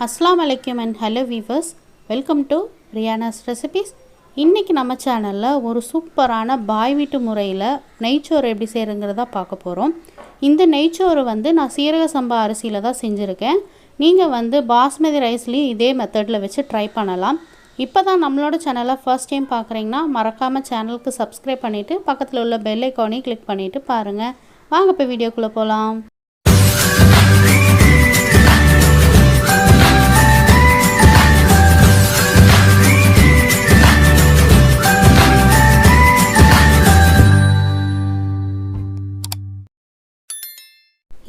அஸ்ஸலாமு அலைக்கும் and hello viewers, welcome to Riyana's recipes. இன்றைக்கி நம்ம சேனலில் ஒரு சூப்பரான பாய் வீட்டு முறையில் நெய்ச்சோறு எப்படி செய்கிறங்கிறத பார்க்க போகிறோம். இந்த நெய்ச்சோறு நான் சீரக சம்பா அரிசியில் தான் செஞ்சுருக்கேன். நீங்கள் பாஸ்மதி ரைஸ்லேயும் இதே மெத்தடில் வச்சு ட்ரை பண்ணலாம். இப்போ தான் நம்மளோட சேனலை ஃபர்ஸ்ட் டைம் பார்க்குறீங்கன்னா மறக்காமல் சேனலுக்கு சப்ஸ்கிரைப் பண்ணிவிட்டு பக்கத்தில் உள்ள பெல் ஐக்கானையும் கிளிக் பண்ணிவிட்டு பாருங்கள். வாங்க இப்போ வீடியோக்குள்ளே போகலாம்.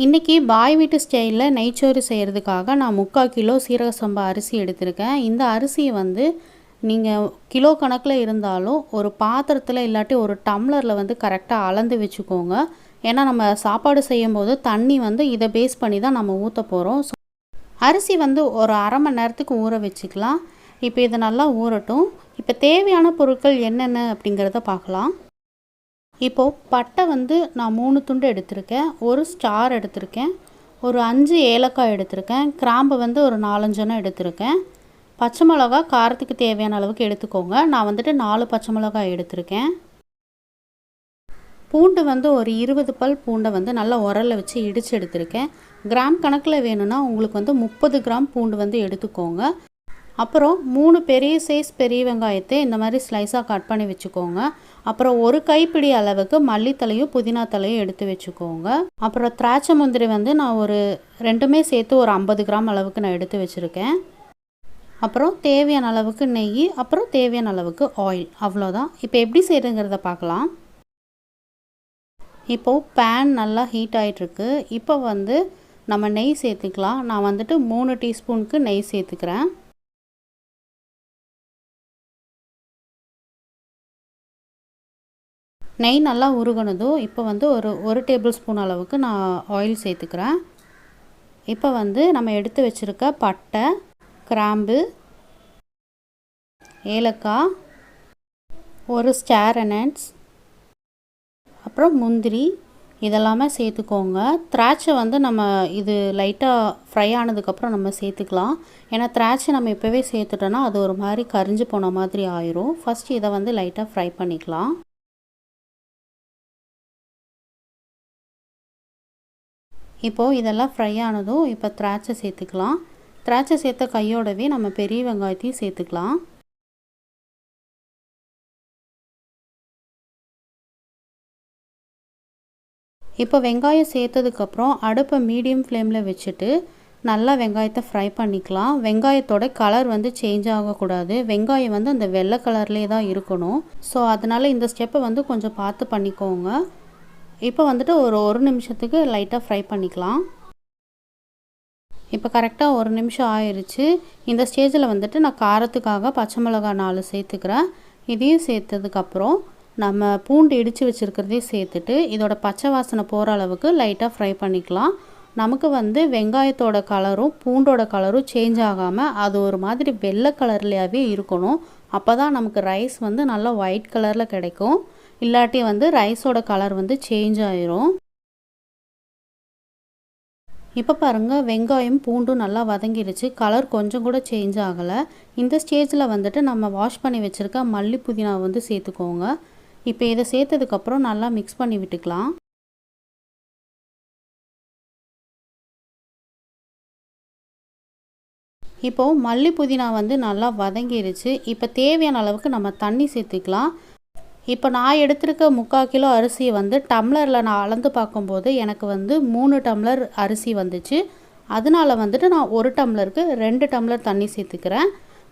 இன்றைக்கி பாய் வீட்டு ஸ்டைலில் நெய்ச்சோறு செய்கிறதுக்காக நான் 3/4 கிலோ சீரக சம்பா அரிசி எடுத்திருக்கேன். இந்த அரிசியை நீங்கள் கிலோ கணக்கில் இருந்தாலும் ஒரு பாத்திரத்தில் இல்லாட்டி ஒரு டம்ளரில் கரெக்டாக அளந்து வச்சுக்கோங்க. ஏன்னா நம்ம சாப்பாடு செய்யும்போது தண்ணி இதை பேஸ் பண்ணி தான் நம்ம ஊற்ற போகிறோம். அரிசி ஒரு அரை மணி நேரத்துக்கு ஊற வச்சுக்கலாம். இப்போ இது நல்லா ஊறட்டும். இப்போ தேவையான பொருட்கள் என்னென்ன அப்படிங்கிறத பார்க்கலாம். இப்போது பட்டை நான் 3 துண்டு எடுத்திருக்கேன், ஒரு ஸ்டார் எடுத்திருக்கேன், ஒரு 5 ஏலக்காய் எடுத்திருக்கேன், கிராம்பு ஒரு 4-5 எடுத்திருக்கேன். பச்சை மிளகா காரத்துக்கு தேவையான அளவுக்கு எடுத்துக்கோங்க. நான் 4 பச்சை மிளகாய் எடுத்திருக்கேன். பூண்டு ஒரு 20 பல் பூண்டை நல்லா உரலில் வச்சு இடித்து எடுத்திருக்கேன். கிராம் கணக்கில் வேணும்னா உங்களுக்கு 30 கிராம் பூண்டு எடுத்துக்கோங்க. அப்புறம் 3 பெரிய சைஸ் பெரிய வெங்காயத்தை இந்த மாதிரி ஸ்லைஸாக கட் பண்ணி வச்சுக்கோங்க. அப்புறம் ஒரு கைப்பிடி அளவுக்கு மல்லித்தலையும் புதினா தலையும் எடுத்து வச்சுக்கோங்க. அப்புறம் திராட்சை முந்திரி நான் ஒரு 2மே சேர்த்து ஒரு 50 கிராம் அளவுக்கு நான் எடுத்து வச்சுருக்கேன். அப்புறம் தேவையான அளவுக்கு நெய், அப்புறம் தேவையான அளவுக்கு ஆயில், அவ்வளோதான். இப்போ எப்படி செய்கிறதுங்கிறத பார்க்கலாம். இப்போது பேன் நல்லா ஹீட் ஆகிட்டுருக்கு. இப்போ நம்ம நெய் சேர்த்துக்கலாம். நான் 3 டீஸ்பூனுக்கு நெய் சேர்த்துக்கிறேன். நெய் நல்லா உருகனதும் இப்போ ஒரு டேபிள் ஸ்பூன் அளவுக்கு நான் ஆயில் சேர்த்துக்கிறேன். இப்போ நம்ம எடுத்து வச்சுருக்க பட்டை, கிராம்பு, ஏலக்காய், ஒரு ஸ்டார் அனட்ஸ், அப்புறம் முந்திரி இதெல்லாமே சேர்த்துக்கோங்க. திராட்சை நம்ம இது லைட்டாக ஃப்ரை ஆனதுக்கப்புறம் நம்ம சேர்த்துக்கலாம். ஏன்னா திராட்சை நம்ம இப்போவே சேர்த்துட்டோன்னா அது ஒரு மாதிரி கரிஞ்சு போன மாதிரி ஆயிரும். ஃபஸ்ட்டு இதை லைட்டாக ஃப்ரை பண்ணிக்கலாம். இப்போது இதெல்லாம் ஃப்ரை ஆனதும் இப்போ திராட்சை சேர்த்துக்கலாம். திராட்சை சேர்த்த கையோடவே நம்ம பெரிய வெங்காயத்தையும் சேர்த்துக்கலாம். இப்போ வெங்காயம் சேர்த்ததுக்கப்புறம் அடுப்பை மீடியம் ஃப்ளேமில் வச்சுட்டு நல்லா வெங்காயத்தை ஃப்ரை பண்ணிக்கலாம். வெங்காயத்தோட கலர் சேஞ்ச் ஆகக்கூடாது. வெங்காயம் அந்த வெள்ளை கலர்லேயே தான் இருக்கணும். ஸோ அதனால் இந்த ஸ்டெப்பை கொஞ்சம் பார்த்து பண்ணிக்கோங்க. இப்போ ஒரு நிமிஷத்துக்கு லைட்டாக ஃப்ரை பண்ணிக்கலாம். இப்போ கரெக்டாக 1 நிமிஷம் ஆயிடுச்சு. இந்த ஸ்டேஜில் நான் காரத்துக்காக பச்சை மிளகாய் 4 சேர்த்துக்கிறேன். இதையும் சேர்த்ததுக்கப்புறம் நம்ம பூண்டு இடித்து வச்சுருக்கிறதையும் சேர்த்துட்டு இதோட பச்சை வாசனை போகிற அளவுக்கு லைட்டாக ஃப்ரை பண்ணிக்கலாம். நமக்கு வெங்காயத்தோட கலரும் பூண்டோட கலரும் சேஞ்ச் ஆகாமல் அது ஒரு மாதிரி வெள்ளை கலர்லையாகவே இருக்கணும். அப்போ தான் நமக்கு ரைஸ் நல்லா ஒயிட் கலரில் கிடைக்கும். இல்லாட்டி ரைஸோட கலர் சேஞ்ச் ஆயிரும். இப்போ பாருங்கள், வெங்காயம் பூண்டும் நல்லா வதங்கிடுச்சு. கலர் கொஞ்சம் கூட சேஞ்ச் ஆகலை. இந்த ஸ்டேஜில் நம்ம வாஷ் பண்ணி வச்சுருக்க மல்லி புதினா சேர்த்துக்கோங்க. இப்போ இதை சேர்த்ததுக்கப்புறம் நல்லா மிக்ஸ் பண்ணி விட்டுக்கலாம். இப்போது மல்லி புதினா நல்லா வதங்கிடுச்சு. இப்போ தேவையான அளவுக்கு நம்ம தண்ணி சேர்த்துக்கலாம். இப்போ நான் எடுத்திருக்க 3/4 கிலோ அரிசியை டம்ளரில் நான் அளந்து பார்க்கும்போது எனக்கு 3 டம்ளர் அரிசி வந்துச்சு. அதனால் நான் 1 டம்ளருக்கு 2 டம்ளர் தண்ணி சேர்த்துக்கிறேன்.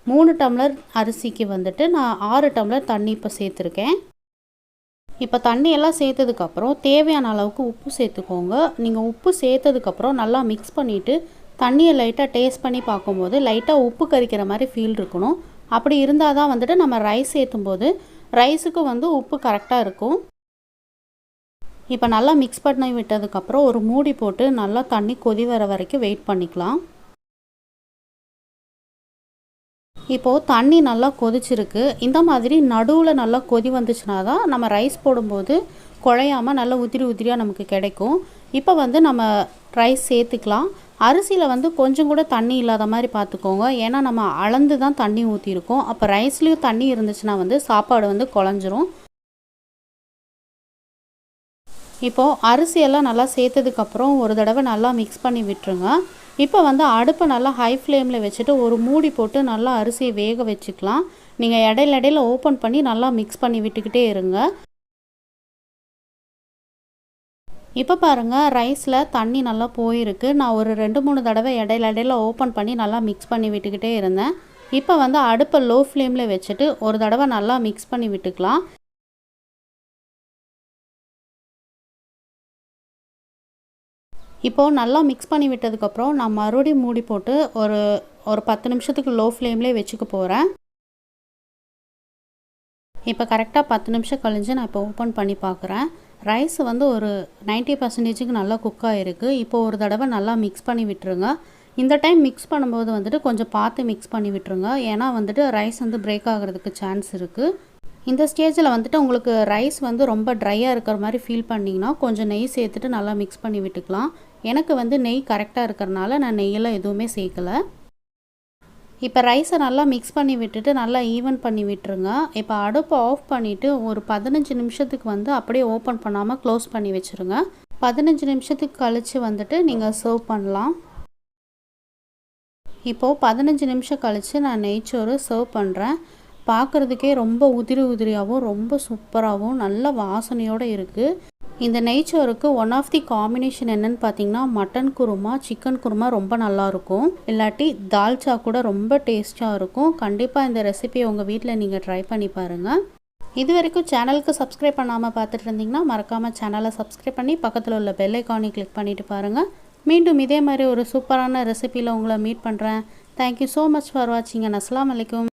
3 டம்ளர் அரிசிக்கு நான் 6 டம்ளர் தண்ணி இப்போ சேர்த்துருக்கேன். இப்போ தண்ணியெல்லாம் சேர்த்ததுக்கப்புறம் தேவையான அளவுக்கு உப்பு சேர்த்துக்கோங்க. நீங்கள் உப்பு சேர்த்ததுக்கப்புறம் நல்லா மிக்ஸ் பண்ணிவிட்டு தண்ணியை லைட்டாக டேஸ்ட் பண்ணி பார்க்கும்போது லைட்டாக உப்பு கரிக்கிற மாதிரி ஃபீல் இருக்கணும். அப்படி இருந்தால் தான் நம்ம ரைஸ் சேர்த்தும்போது ரைஸுக்கு உப்பு கரெக்டாக இருக்கும். இப்போ நல்லா மிக்ஸ் பண்ணி விட்டதுக்கப்புறம் ஒரு மூடி போட்டு நல்லா தண்ணி கொதி வர வரைக்கும் வெயிட் பண்ணிக்கலாம். இப்போது தண்ணி நல்லா கொதிச்சிருக்கு. இந்த மாதிரி நடுவில் நல்லா கொதி வந்துச்சுன்னா தான் நம்ம ரைஸ் போடும்போது குழையாமல் நல்லா உதிரி உதிரியாக நமக்கு கிடைக்கும். இப்போ நம்ம ரைஸ் சேர்த்துக்கலாம். அரிசியில் வந்து கொஞ்சம் கூட தண்ணி இல்லாத மாதிரி பார்த்துக்கோங்க. ஏன்னா நம்ம அளந்து தான் தண்ணி ஊற்றிருக்கோம். அப்போ ரைஸ்லேயும் தண்ணி இருந்துச்சுன்னா வந்து சாப்பாடு வந்து குழஞ்சிரும். இப்போது அரிசியெல்லாம் நல்லா சேர்த்ததுக்கப்புறம் ஒரு தடவை நல்லா மிக்ஸ் பண்ணி விட்டுருங்க. இப்போ வந்து அடுப்பை நல்லா ஹை ஃப்ளேமில் வச்சுட்டு ஒரு மூடி போட்டு நல்லா அரிசியை வேக வச்சுக்கலாம். நீங்கள் இடையில ஓப்பன் பண்ணி நல்லா மிக்ஸ் பண்ணி விட்டுக்கிட்டே இருங்க. இப்போ பாருங்கள், ரைஸில் தண்ணி நல்லா போயிருக்கு. நான் ஒரு 2-3 தடவை இடையில ஓப்பன் பண்ணி நல்லா மிக்ஸ் பண்ணி விட்டுக்கிட்டே இருந்தேன். இப்போ வந்து அடுப்பை லோ ஃப்ளேமில் வச்சுட்டு ஒரு தடவை நல்லா மிக்ஸ் பண்ணி விட்டுக்கலாம். இப்போது நல்லா மிக்ஸ் பண்ணி விட்டதுக்கப்புறம் நான் மறுபடியும் மூடி போட்டு ஒரு 10 நிமிஷத்துக்கு லோ ஃப்ளேம்லேயே வச்சுக்க போகிறேன். இப்போ கரெக்டாக 10 நிமிஷம் கழிஞ்சு நான் இப்போ ஓப்பன் பண்ணி பார்க்குறேன். ரைஸ் வந்து ஒரு 90% நல்லா குக் ஆகிருக்கு. இப்போது ஒரு தடவை நல்லா மிக்ஸ் பண்ணி விட்டுருங்க. இந்த டைம் மிக்ஸ் பண்ணும்போது வந்துட்டு கொஞ்சம் பார்த்து மிக்ஸ் பண்ணி விட்டுருங்க. ஏன்னா வந்துட்டு ரைஸ் வந்து பிரேக் ஆகிறதுக்கு சான்ஸ் இருக்குது. இந்த ஸ்டேஜில் வந்துட்டு உங்களுக்கு ரைஸ் வந்து ரொம்ப ட்ரையாக இருக்கிற மாதிரி ஃபீல் பண்ணிங்கன்னா கொஞ்சம் நெய் சேர்த்துட்டு நல்லா மிக்ஸ் பண்ணி விட்டுக்கலாம். எனக்கு வந்து நெய் கரெக்டாக இருக்கிறனால நான் நெய்யெல்லாம் எதுவுமே சேர்க்கலை. இப்போ ரைஸை நல்லா மிக்ஸ் பண்ணி விட்டுட்டு நல்லா ஈவன் பண்ணி விட்டுருங்க. இப்போ அடுப்பை ஆஃப் பண்ணிவிட்டு ஒரு 15 நிமிஷத்துக்கு வந்து அப்படியே ஓப்பன் பண்ணாமல் க்ளோஸ் பண்ணி வச்சுருங்க. 15 நிமிஷத்துக்கு கழித்து வந்துட்டு நீங்கள் சர்வ் பண்ணலாம். இப்போது 15 நிமிஷம் கழித்து நான் நெய்ச்சோறு சர்வ் பண்ணுறேன். பார்க்குறதுக்கே ரொம்ப உதிரியாகவும் ரொம்ப சூப்பராகவும் நல்ல வாசனையோடு இருக்குது. இந்த நெய்ச்சோறுக்கு ஒன் ஆஃப் தி காம்பினேஷன் என்னன்னு பார்த்தீங்கன்னா மட்டன் குருமா, சிக்கன் குருமா ரொம்ப நல்லாயிருக்கும். இல்லாட்டி தால்ச்சா கூட ரொம்ப டேஸ்ட்டாக இருக்கும். கண்டிப்பாக இந்த ரெசிபியை உங்கள் வீட்டில் நீங்கள் ட்ரை பண்ணி பாருங்கள். இது வரைக்கும் சேனலுக்கு சப்ஸ்கிரைப் பண்ணாமல் பார்த்துட்டு இருந்தீங்கன்னா மறக்காமல் சேனலை சப்ஸ்கிரைப் பண்ணி பக்கத்தில் உள்ள பெல் ஐக்கானை கிளிக் பண்ணிவிட்டு பாருங்கள். மீண்டும் இதே மாதிரி ஒரு சூப்பரான ரெசிபியில் உங்களை மீட் பண்ணுறேன். தேங்க்யூ ஸோ மச் ஃபார் வாட்சிங் அண்ட் அஸ்ஸலாமு அலைக்கும்.